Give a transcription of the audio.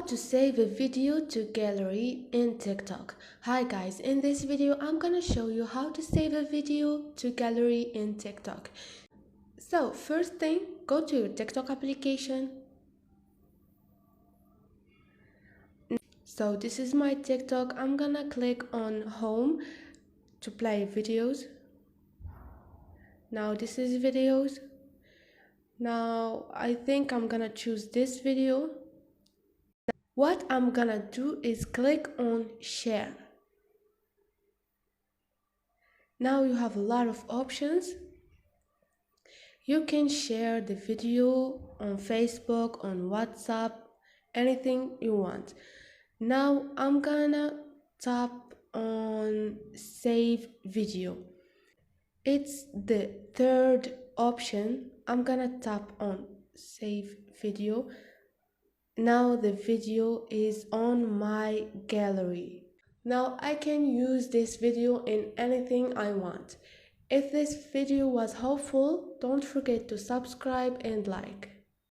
to save a video to gallery in TikTok. Hi guys, in this video I'm gonna show you how to save a video to gallery in TikTok. So first thing, go to your TikTok application. So this is my TikTok. I'm gonna click on home to play videos. Now this is videos. Now I think I'm gonna choose this video. What I'm gonna do is click on share. Now you have a lot of options. You can share the video on Facebook, on WhatsApp, anything you want. Now I'm gonna tap on save video. It's the third option. I'm gonna tap on save video. Now the video is on my gallery. Now I can use this video in anything I want. If this video was helpful, don't forget to subscribe and like.